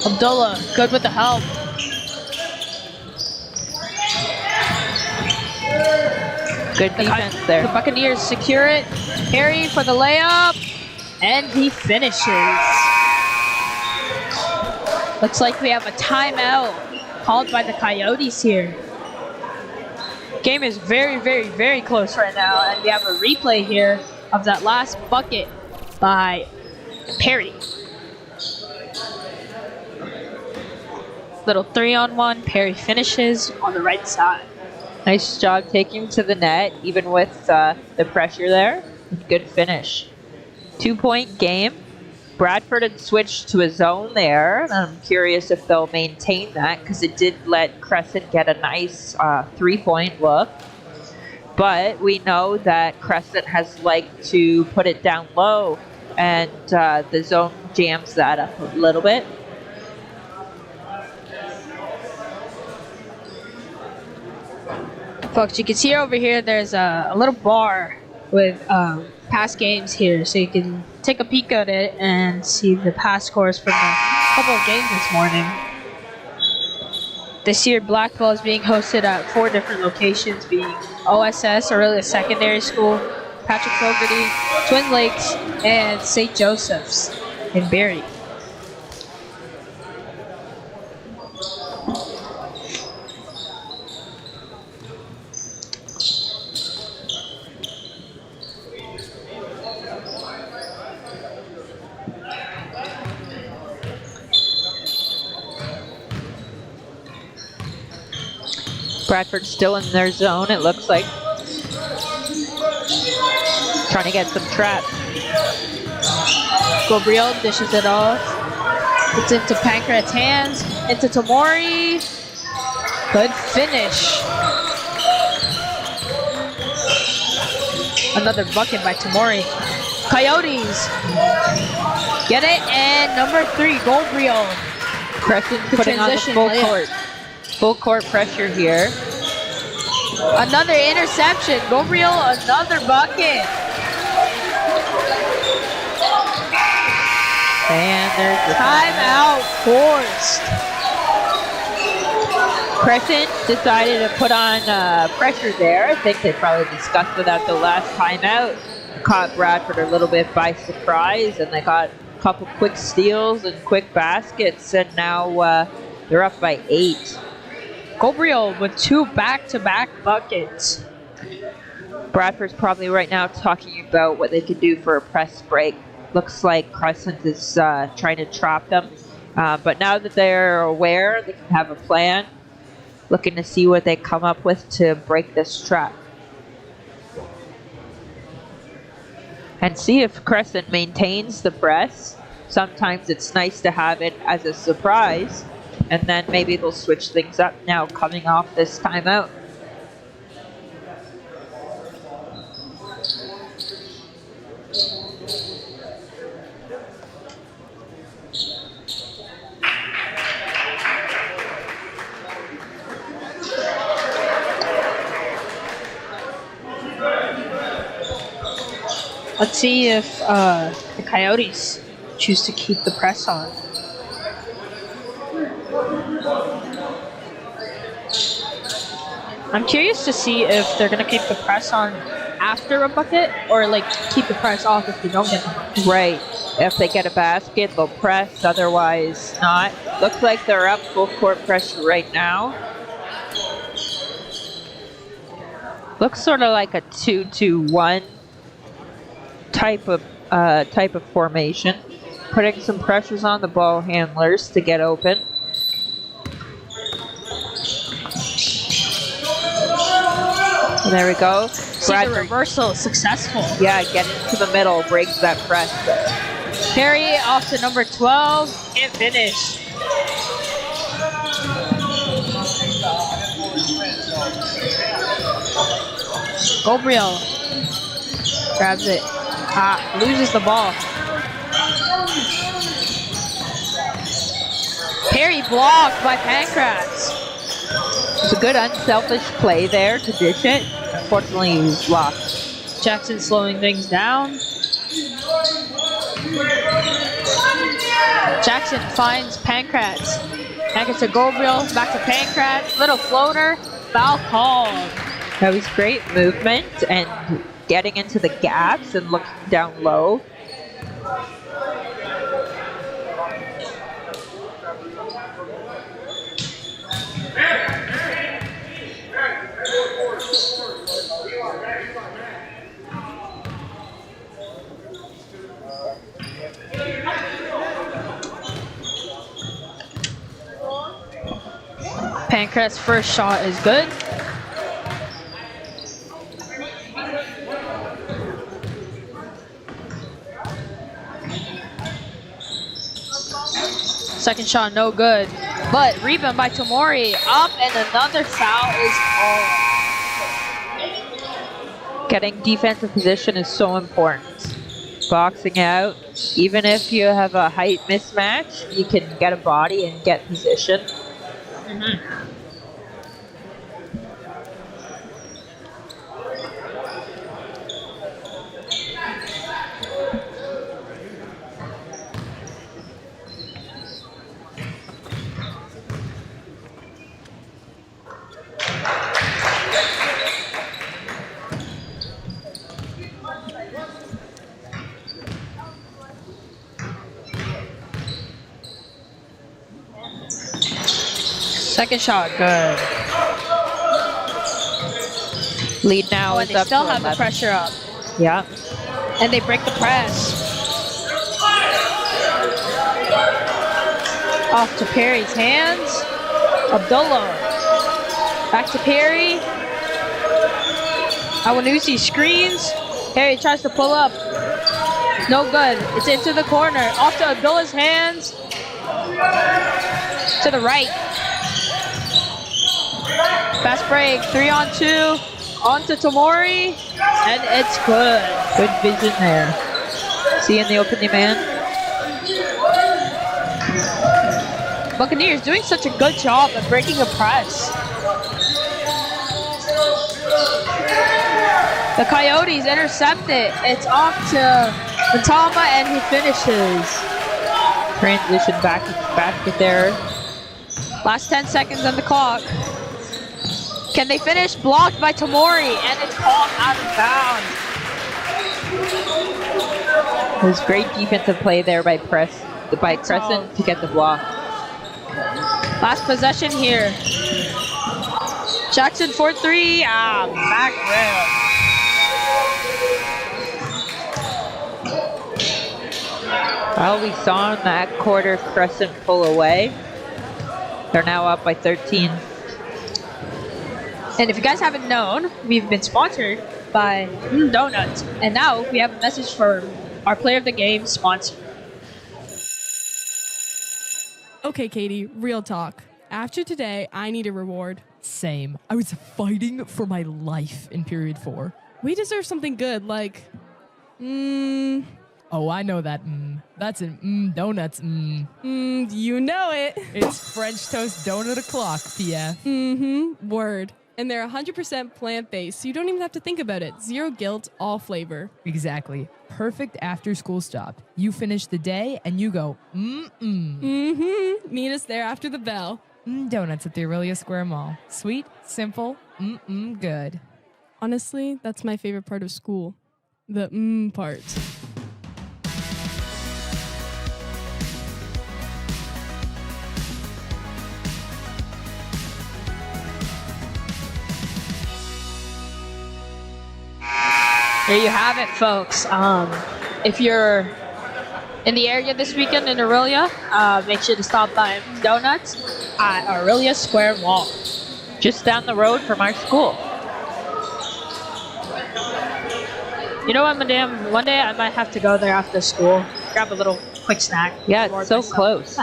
Abdullah, good with the help. Good defense there. The Buccaneers secure it. Perry for the layup, and he finishes. Looks like we have a timeout called by the Coyotes here. Game is very, very, very close right now, and we have a replay here of that last bucket by Perry. Little 3-on-1. Perry finishes on the right side. Nice job taking to the net, even with the pressure there. Good finish. 2-point game. Bradford had switched to a zone there, and I'm curious if they'll maintain that because it did let Crescent get a nice 3-point look. But we know that Crescent has liked to put it down low, and the zone jams that up a little bit. Folks, you can see over here there's a little bar with past games here, so you can take a peek at it and see the past scores from a couple of games this morning. This year, Blackwell is being hosted at 4 different locations, being OSS, Aurelia Secondary School, Patrick Fogarty, Twin Lakes, and St. Joseph's in Barrie. Bradford still in their zone, it looks like. Trying to get some traps. Gabriel dishes it off. It's into Pancrat's hands. Into Tamori. Good finish. Another bucket by Tamori. Coyotes get it, and number 3, Gabriel. Crescent putting on the full court. Full court pressure here. Another interception. Gabriel, another bucket. And there's the timeout forced. Crescent decided to put on pressure there. I think they probably discussed with that the last timeout. Caught Bradford a little bit by surprise, and they got a couple quick steals and quick baskets, and now they're up by 8. Gabriel with 2 back-to-back buckets. Bradford's probably right now talking about what they could do for a press break. Looks like Crescent is trying to trap them. But now that they're aware, they can have a plan. Looking to see what they come up with to break this trap. And see if Crescent maintains the press. Sometimes it's nice to have it as a surprise. And then maybe they'll switch things up now coming off this timeout. Let's see if the Coyotes choose to keep the press on. I'm curious to see if they're going to keep the press on after a bucket or like keep the press off if they don't get the bucket. Right. If they get a basket, they'll press. Otherwise, not. Looks like they're up full court pressure right now. Looks sort of like a 2-2-1 type of formation. Putting some pressures on the ball handlers to get open. And there we go. See the reversal successful. Yeah, get into the middle, breaks that press. Perry off to number 12. Can't finish. Gabriel grabs it. Loses the ball. Perry blocked by Pancratz. It's a good unselfish play there to dish it. Unfortunately, he was blocked. Jackson slowing things down. Jackson finds Pancratz. Pancratz to Gabriel. Back to Pancratz. Little floater. Foul called. That was great movement and getting into the gaps and looking down low. Pancratz's first shot is good. Second shot, no good. But rebound by Tomori. Up and another foul is called. Getting defensive position is so important. Boxing out. Even if you have a height mismatch, you can get a body and get position. Second shot, good. Lead now And is they up still to have the 11. pressure up. Yeah. And they break the press. Off to Perry's hands. Abdullah. Back to Perry. Awanusi screens. Perry tries to pull up. No good. It's into the corner. Off to Abdullah's hands. To the right. Fast break. 3-on-2. On to Tomori. And it's good. Good vision there. Seeing the opening man. Buccaneers doing such a good job at breaking a press. The Coyotes intercept it. It's off to Matama and he finishes. Transition back to the basket there. Last 10 seconds on the clock. Can they finish? Blocked by Tomori and it's called out of bounds. It was great defensive play there by Crescent to get the block. Last possession here. Jackson for 3. Back rail. Well, we saw in that quarter Crescent pull away. They're now up by 13. And if you guys haven't known, we've been sponsored by Donuts. And now we have a message for our player of the game sponsor. Okay, Katie, real talk. After today, I need a reward. Same. I was fighting for my life in period 4. We deserve something good, like, Oh, I know that. That's an donuts. you know it. It's French toast donut o'clock, PF. Word. And they're 100% plant-based, so you don't even have to think about it. Zero guilt, all flavor. Exactly. perfect after-school stop. You finish the day and you go, Meet us there after the bell. Donuts at the Aurelia Square Mall. Sweet, simple, good. Honestly, that's my favorite part of school. The part. There you have it, folks. If you're in the area this weekend in Aurelia, make sure to stop by Donuts at Aurelia Square Mall. Just down the road from our school. You know what, madam? One day I might have to go there after school, grab a little quick snack. Yeah, reward it's so myself. close.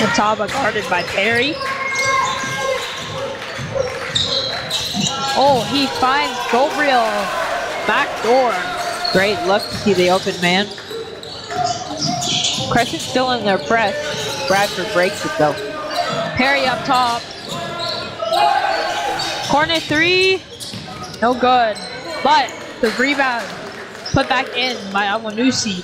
Mataba guarded by Perry. Oh, he finds Gabriel back door. Great look to see the open man. Crescent still in their press. Bradford breaks it though. Perry up top. Corner three. No good. But the rebound put back in by Awanusi.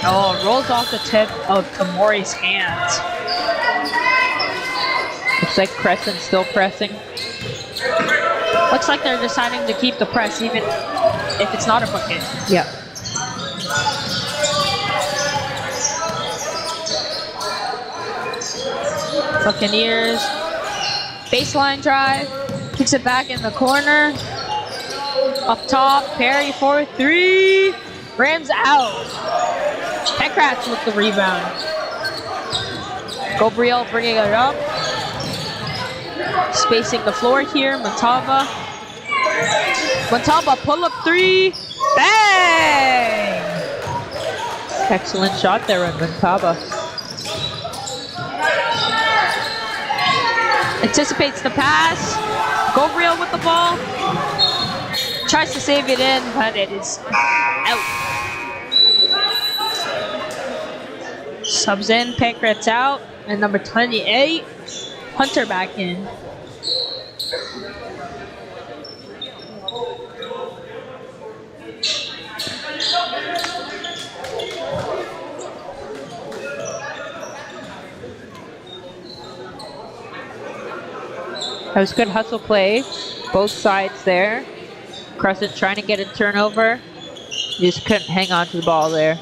Oh, rolls off the tip of Tamori's hands. Looks like Crescent still pressing. Looks like they're deciding to keep the press even if it's not a bucket. Yeah. Buccaneers. Baseline drive. Kicks it back in the corner. Up top. Perry for three. Rams out. Peckratz with the rebound. Gabriel bringing it up. Spacing the floor here. Mataba. Mataba pull up three. Bang! Excellent shot there on Mataba. Anticipates the pass. Gabriel with the ball. Tries to save it in, but it is out. Subs in, Peckratz out, and number 28, Hunter back in. That was good hustle play. Both sides there. Crescent trying to get a turnover. You just couldn't hang on to the ball there.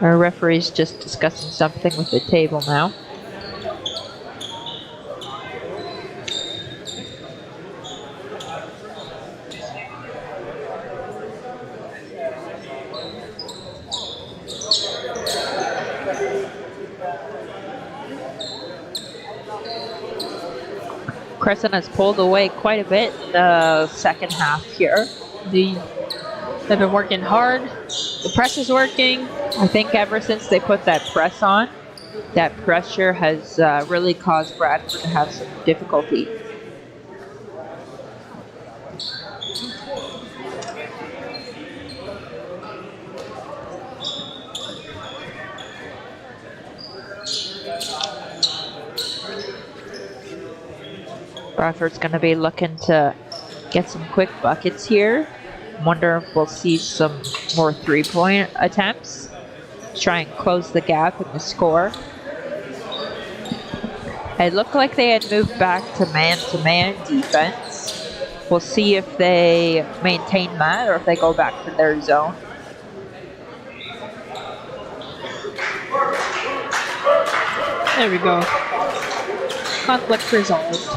Our referee's just discussing something with the table now. Crescent has pulled away quite a bit in the second half here. They've been working hard. The press is working. I think ever since they put that press on, that pressure has really caused Bradford to have some difficulty. Bradford's going to be looking to get some quick buckets here. Wonder if we'll see some more three-point attempts. Try and close the gap in the score. It looked like they had moved back to man-to-man defense. We'll see if they maintain that or if they go back to their zone. There we go. Conflict resolved.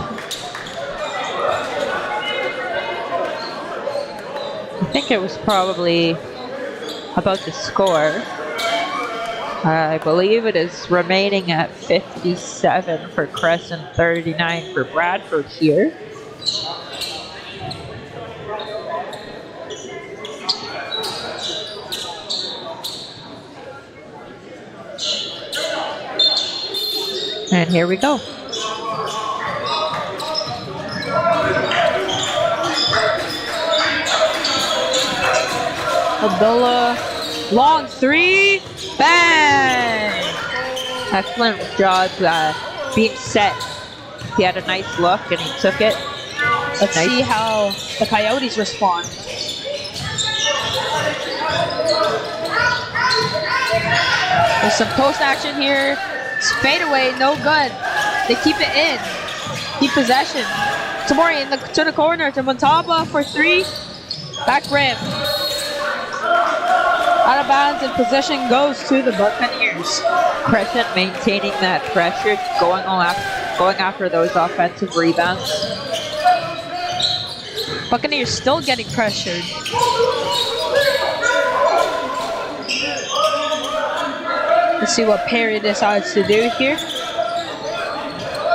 I think it was probably about the score. I believe it is remaining at 57 for Crescent, 39 for Bradford here. And here we go. Abdullah, long three, bang! Excellent job being set. He had a nice look and he took it. Let's see how the Coyotes respond. There's some post action here. Fade away, no good. They keep it in. Keep possession. Tamori to the corner to Montaba for three. Back rim. Out of bounds and possession goes to the Buccaneers. Crescent maintaining that pressure, going after those offensive rebounds. Buccaneers still getting pressured. Let's see what Perry decides to do here.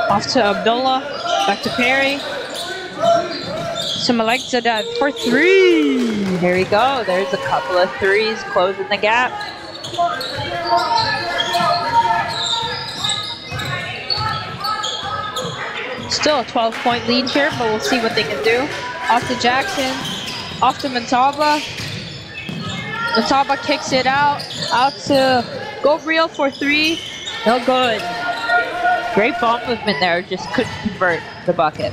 Off to Abdullah, back to Perry. To Malik Zadad for three. There we go. There's a couple of threes closing the gap. Still a 12-point lead here, but we'll see what they can do. Off to Jackson, off to Montaba. Montaba kicks it out to Gabriel for three. No good. Great ball movement there, just couldn't convert the bucket.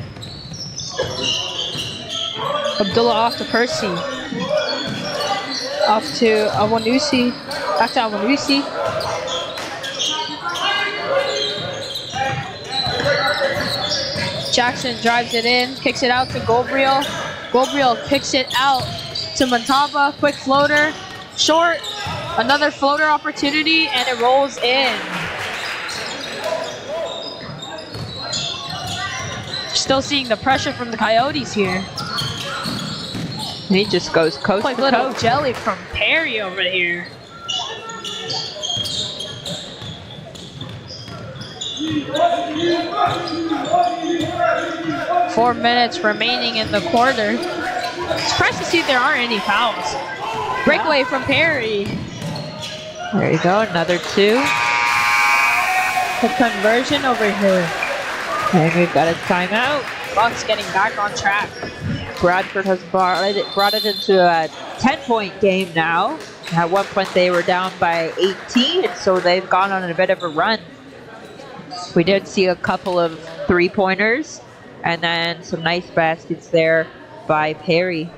Abdullah off to Percy. Off to Awanusi. Back to Awanusi. Jackson drives it in, kicks it out to Gabriel. Gabriel kicks it out to Montaba. Quick floater. Short. Another floater opportunity, and it rolls in. Still seeing the pressure from the Coyotes here. He just goes coast Quick to little coast. jelly from Perry over here. Four minutes remaining in the quarter. Surprised to see there aren't any fouls. Breakaway from Perry. There you go, another two. The conversion over here. And we've got a timeout. Bucks getting back on track. Bradford has brought it into a 10-point game now. At one point they were down by 18, so they've gone on a bit of a run. We did see a couple of three-pointers and then some nice baskets there by Perry.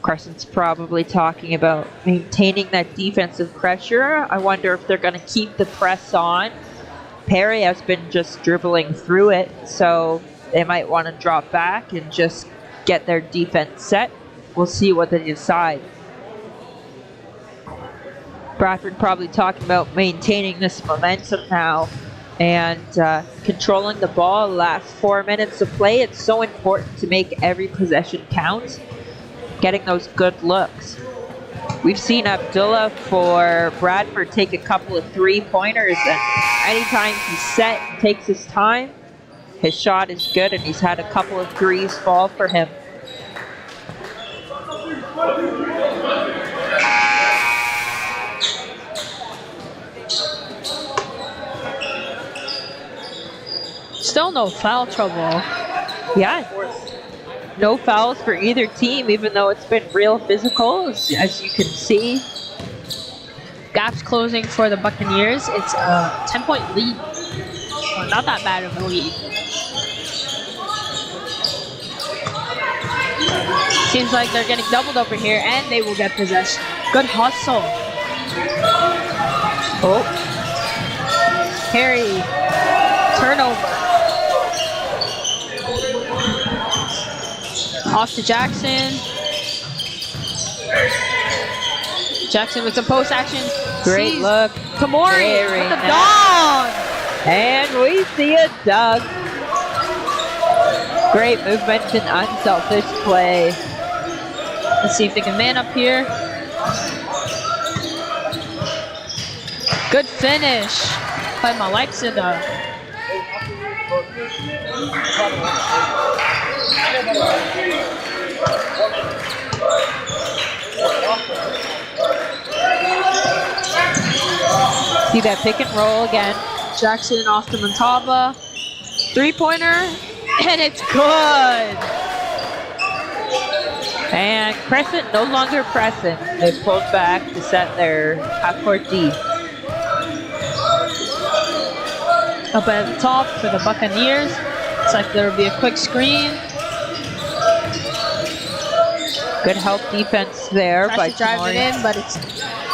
Crescent's probably talking about maintaining that defensive pressure. I wonder if they're going to keep the press on. Perry has been just dribbling through it, so they might want to drop back and just get their defense set. We'll see what they decide. Bradford probably talking about maintaining this momentum now and controlling the ball. Last 4 minutes of play, it's so important to make every possession count. Getting those good looks. We've seen Abdullah for Bradford take a couple of three-pointers, and anytime he's set and takes his time, his shot is good, and he's had a couple of threes fall for him. Still no foul trouble. Yeah. No fouls for either team, even though it's been real physical, as you can see. Gaps closing for the Buccaneers. It's a 10-point lead. Well, not that bad of a lead. Seems like they're getting doubled over here, and they will get possession. Good hustle. Oh. Perry. Turnover. Off to Jackson. Jackson with some post action. Great Sees look. Tamori Very with the nice. dog. And we see a dunk. Great movement and unselfish play. Let's see if they can man up here. Good finish by Malexida. See that pick and roll again. Jackson off to Montaba. 3-pointer, and it's good. And Crescent no longer pressing. They pulled back to set their half-court D. Up at the top for the Buccaneers. Looks like there'll be a quick screen. Good help defense there by Tries to drive it Tamori. in, but it's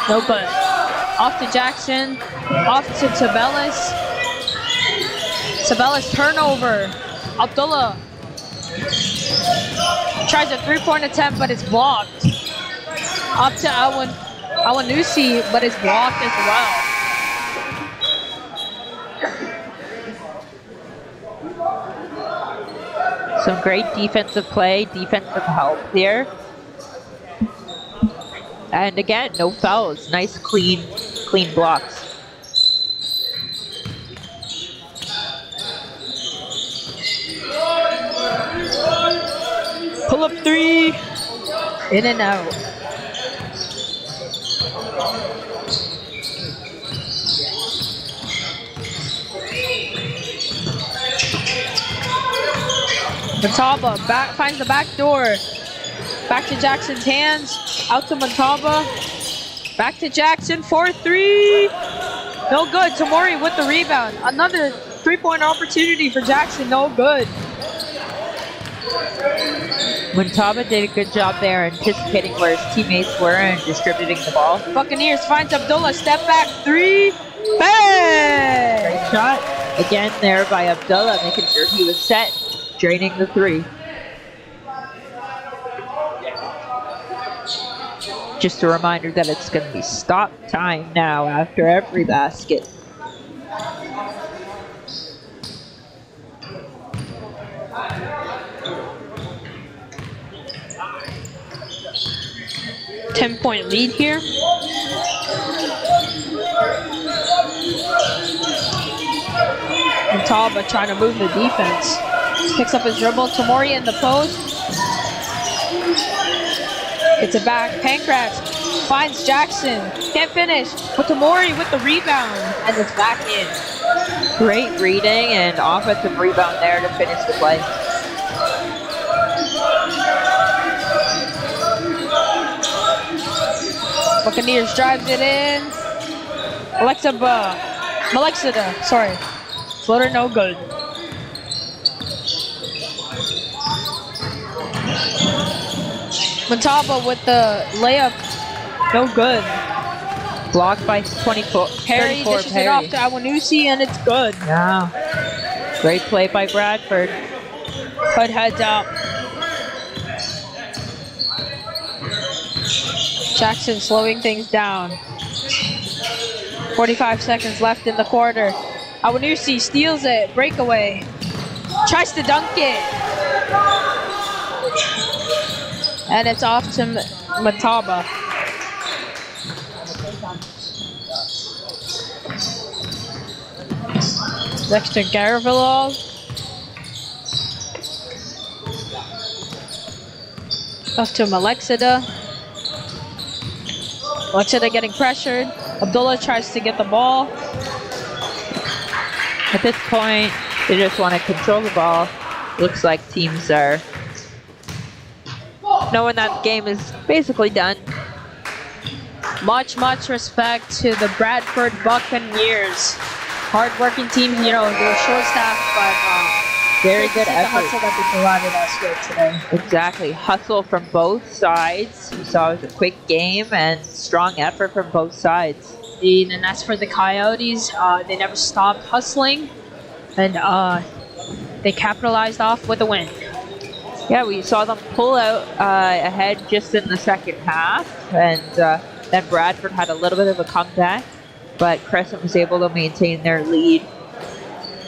no good. Off to Jackson. Off to Tabelis. Tabelis turnover. Abdullah tries a 3-point attempt, but it's blocked. Up to Awanusi, but it's blocked as well. Some great defensive play, defensive help there. And again, no fouls. Nice, clean blocks. Pull up 3. In and out. Montaba finds the back door. Back to Jackson's hands. Out to Montaba. Back to Jackson. 4-3. No good. Tamori with the rebound. Another 3-point opportunity for Jackson. No good. Montaba did a good job there anticipating where his teammates were and distributing the ball. Buccaneers finds Abdullah. Step back 3. Bang! Great shot. Again there by Abdullah, making sure he was set. Draining the 3. Just a reminder that it's going to be stop time now after every basket. Ten-point lead here. Montaba trying to move the defense. Picks up his dribble. Tamori in the post. It's a back. Pancratz finds Jackson. Can't finish. But Tamori with the rebound. And it's back in. Great reading and offensive rebound there to finish the play. Buccaneers drives it in. Malexida, sorry. Floater no good. Montaba with the layup, no good. Blocked by 24. Perry dishes it off to Awanusi, and it's good. Yeah. Great play by Bradford. Hood heads up. Jackson slowing things down. 45 seconds left in the quarter. Awanusi steals it, breakaway. Tries to dunk it. And it's off to Montaba. Next to Garavilov. Off to Malexida. Malexida getting pressured. Abdullah tries to get the ball. At this point, they just want to control the ball. Looks like teams are knowing that the game is basically done. Much respect to the Bradford Buccaneers. Hard-working team, you know, they're short-staffed, but very good the effort. hustle that they provided us with today. Exactly. Hustle from both sides. We saw it was a quick game and strong effort from both sides. And as for the Coyotes, they never stopped hustling, and they capitalized off with a win. Yeah, we saw them pull out ahead just in the second half, and then Bradford had a little bit of a comeback, but Crescent was able to maintain their lead.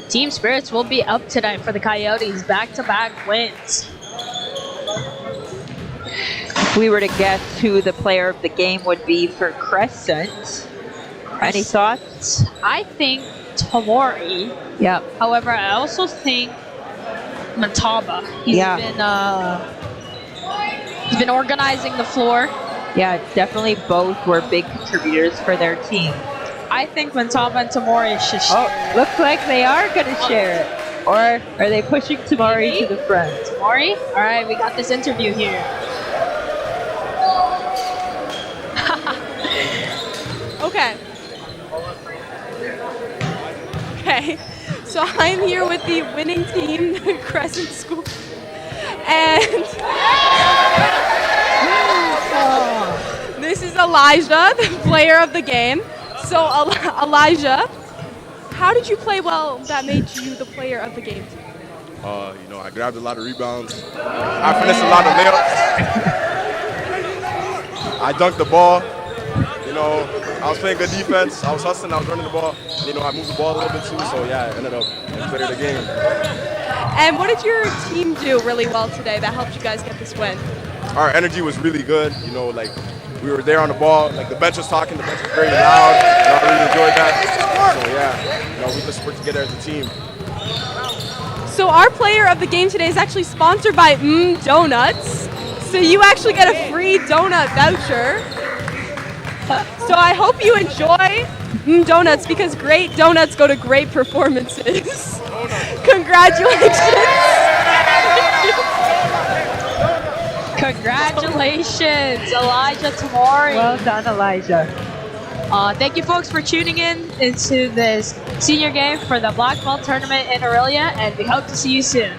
Team spirits will be up tonight for the Coyotes. Back-to-back wins. If we were to guess who the player of the game would be for Crescent, any thoughts? I think Tamori. Yeah. However, I also think Montaba. He's been organizing the floor. Yeah, definitely both were big contributors for their team. I think Mantama and Tamori should share. Oh, looks like they are going to share it. Or are they pushing Tamori to the front? Tamori? All right, we got this interview here. Okay. Okay. So I'm here with the winning team, the Crescent School. And this is Elijah, the player of the game. So Elijah, how did you play well that made you the player of the game? I grabbed a lot of rebounds. I finished a lot of layups. I dunked the ball. I was playing good defense. I was hustling. I was running the ball. I moved the ball a little bit too. So yeah, I ended up playing the game. And what did your team do really well today that helped you guys get this win? Our energy was really good. We were there on the ball. Like the bench was talking. The bench was very loud. I really enjoyed that. So yeah, we just worked together as a team. So our player of the game today is actually sponsored by Donuts. So you actually get a free donut voucher. So I hope you enjoy Donuts because great donuts go to great performances. Congratulations. Congratulations, Elijah Tamori. Well done, Elijah. Thank you, folks, for tuning in into this senior game for the black belt tournament in Aurelia, and we hope to see you soon.